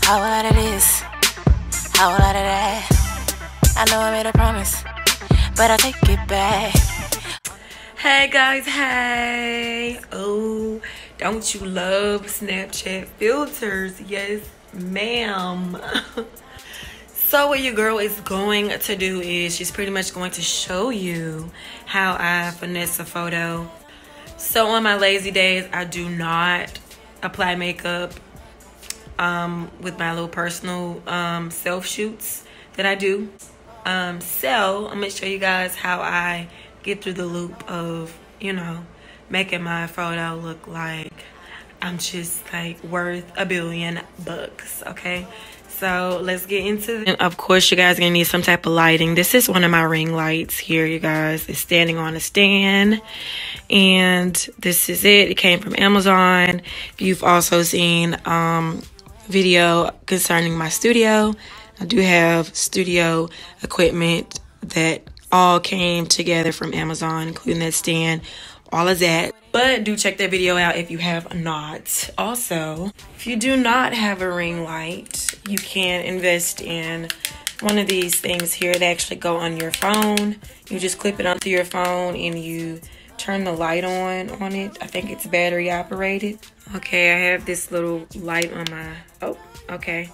Whole lot of this, whole lot of that. I know I made a promise, but I take it back. Hey guys, hey. Oh, don't you love Snapchat filters? Yes, ma'am. So what your girl is going to do is she's pretty much going to show you how I finesse a photo. So on my lazy days, I do not apply makeup with my little personal self shoots that I do. So I'm gonna show you guys how I get through the loop of, you know, making my photo look like I'm just like worth $1 billion, okay? So let's get into it. And of course, you guys are gonna need some type of lighting. This is one of my ring lights here, you guys. It's standing on a stand, and this is it. It came from Amazon. You've also seen video concerning my studio. I do have studio equipment that all came together from Amazon, including that stand, all of that. But do check that video out if you have not. Also, if you do not have a ring light, you can invest in one of these things here that actually go on your phone. You just clip it onto your phone and you turn the light on it. I think it's battery operated. Okay, I have this little light on my, oh, okay.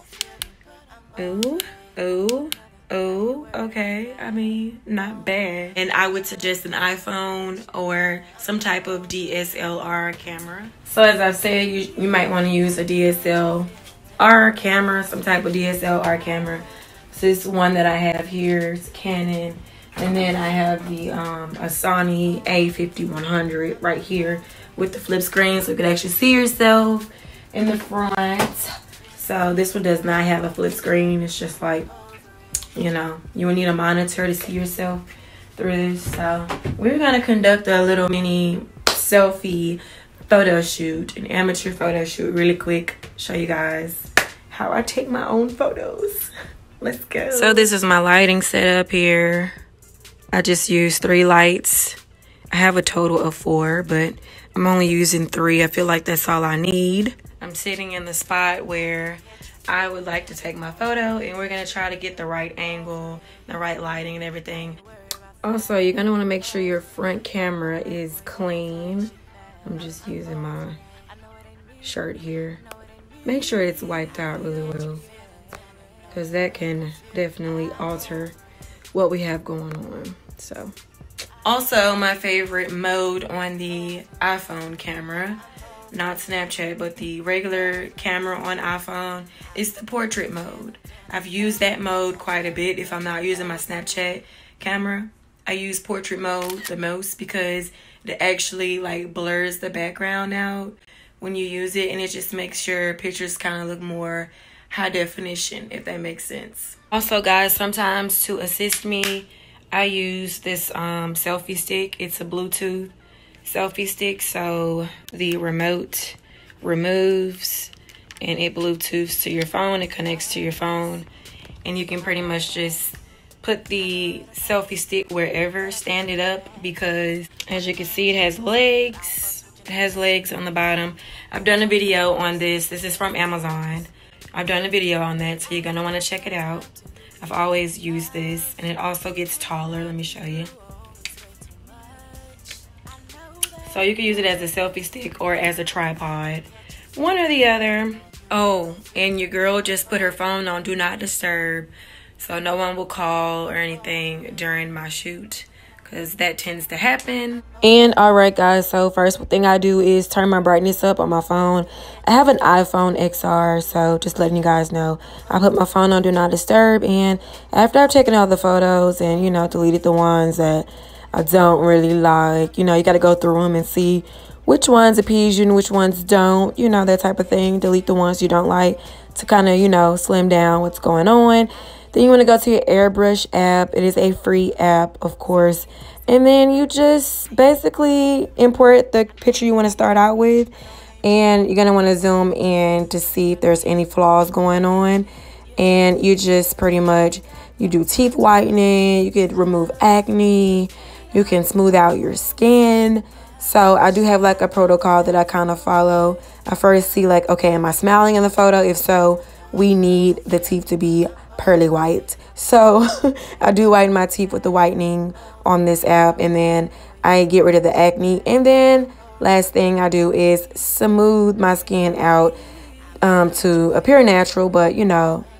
Ooh, ooh, ooh, okay. I mean, not bad. And I would suggest an iPhone or some type of DSLR camera. So as I've said, you might want to use a DSLR camera, some type of DSLR camera. So this one that I have here is Canon. And then I have the a Sony A5100 right here with the flip screen, so you can actually see yourself in the front. So this one does not have a flip screen. It's just like, you know, you will need a monitor to see yourself through this. So we're gonna conduct a little mini selfie photo shoot, an amateur photo shoot, really quick. Show you guys how I take my own photos. Let's go. So this is my lighting setup here. I just used 3 lights. I have a total of 4, but I'm only using 3. I feel like that's all I need. I'm sitting in the spot where I would like to take my photo, and we're gonna try to get the right angle, the right lighting and everything. Also, you're gonna wanna make sure your front camera is clean. I'm just using my shirt here. Make sure it's wiped out really well, because that can definitely alter what we have going on. So also, my favorite mode on the iPhone camera, not Snapchat, but the regular camera on iPhone, is the portrait mode. I've used that mode quite a bit. If I'm not using my Snapchat camera, I use portrait mode the most because it actually like blurs the background out when you use it, and it just makes your pictures kind of look more high definition, if that makes sense. Also guys, sometimes to assist me, I use this selfie stick. It's a Bluetooth selfie stick, so the remote removes and it Bluetooths to your phone. It connects to your phone, and you can pretty much just put the selfie stick wherever, stand it up, because as you can see, it has legs. It has legs on the bottom. I've done a video on this. This is from Amazon. I've done a video on that, so you're gonna want to check it out. I've always used this, and it also gets taller. Let me show you. So you can use it as a selfie stick or as a tripod, one or the other. Oh, and your girl just put her phone on Do Not Disturb, so no one will call or anything during my shoot, because that tends to happen. And all right guys, so first thing I do is turn my brightness up on my phone. I have an iPhone XR, so just letting you guys know, I put my phone on Do Not Disturb, and after I've taken all the photos and, you know, deleted the ones that I don't really like, you know, you got to go through them and see which ones appease you and which ones don't, you know, that type of thing. Delete the ones you don't like to kind of, you know, slim down what's going on. Then you want to go to your airbrush app. It is a free app, of course. And then you just basically import the picture you want to start out with. And you're going to want to zoom in to see if there's any flaws going on. And you just pretty much, you do teeth whitening. You could remove acne. You can smooth out your skin. So I do have like a protocol that I kind of follow. I first see like, okay, am I smiling in the photo? If so, we need the teeth to be pearly white. So I do whiten my teeth with the whitening on this app, and then I get rid of the acne. And then last thing I do is smooth my skin out to appear natural, but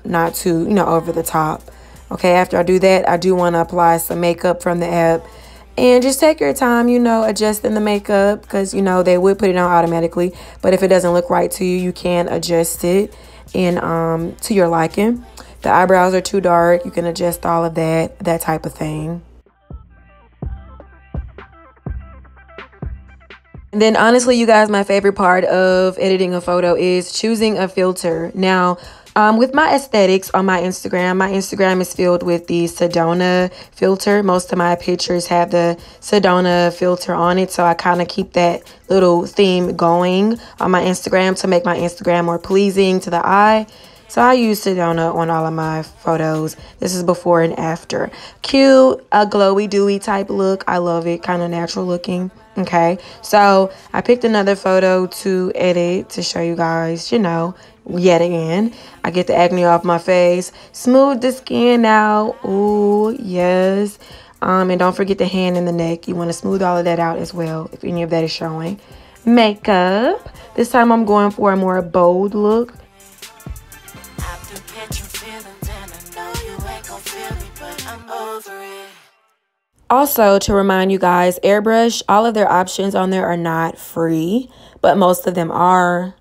not too over the top. Okay, after I do that, I do want to apply some makeup from the app. And just take your time, adjusting the makeup, because, they would put it on automatically. But if it doesn't look right to you, you can adjust it in to your liking. The eyebrows are too dark. You can adjust all of that type of thing. And then honestly, you guys, my favorite part of editing a photo is choosing a filter. Now, with my aesthetics on my Instagram is filled with the Sedona filter. Most of my pictures have the Sedona filter on it, so I kind of keep that little theme going on my Instagram to make my Instagram more pleasing to the eye. So I use Sedona on all of my photos. This is before and after. Cute, a glowy, dewy type look. I love it, kind of natural looking. Okay, so I picked another photo to edit to show you guys, yet again. I get the acne off my face, smooth the skin out. Ooh, yes. And don't forget the hand and the neck. You want to smooth all of that out as well, if any of that is showing. Makeup. This time I'm going for a more bold look. Also, to remind you guys, airbrush, all of their options on there are not free, but most of them are.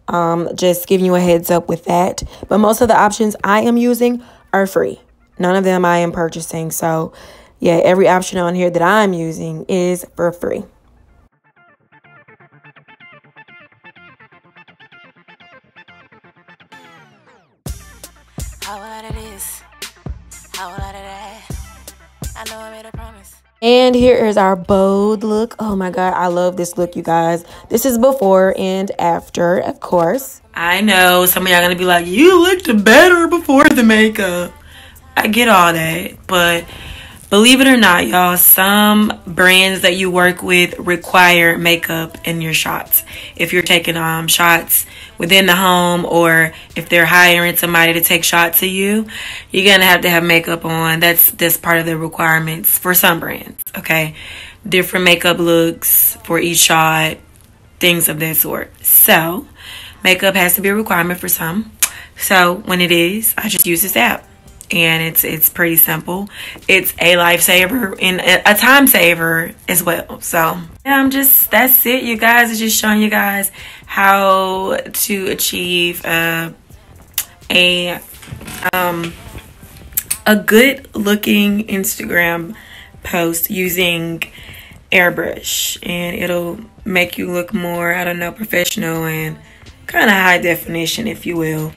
Just giving you a heads up with that. But most of the options I am using are free. None of them I am purchasing. So, yeah, every option on here that I'm using is for free. How loud it is, how loud it is. I know I made a promise. And here is our bold look. Oh my God, I love this look, you guys. This is before and after, of course. I know some of y'all gonna be like, you looked better before the makeup. I get all that, but believe it or not, y'all, some brands that you work with require makeup in your shots. If you're taking shots within the home, or if they're hiring somebody to take shots of you, you're gonna have to have makeup on. That's part of the requirements for some brands. Okay, different makeup looks for each shot, things of that sort. So makeup has to be a requirement for some. So when it is, I just use this app. And it's pretty simple. It's a lifesaver and a time saver as well. So yeah, that's it, you guys. I'm just showing you guys how to achieve a good looking Instagram post using airbrush, and it'll make you look more, I don't know, professional and kind of high definition, if you will.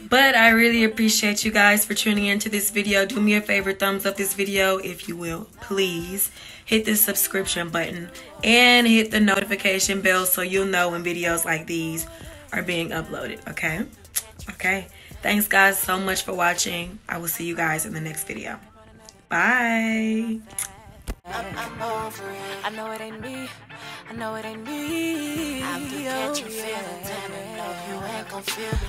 But I really appreciate you guys for tuning into this video. Do me a favor, thumbs up this video if you will, please. Hit the subscription button and hit the notification bell so you'll know when videos like these are being uploaded, okay? Okay. Thanks guys so much for watching. I will see you guys in the next video. Bye. I'm over it. I know it ain't me. I know it ain't me. I'm the catch you feeling, damn it. No, you ain't gon' feel me.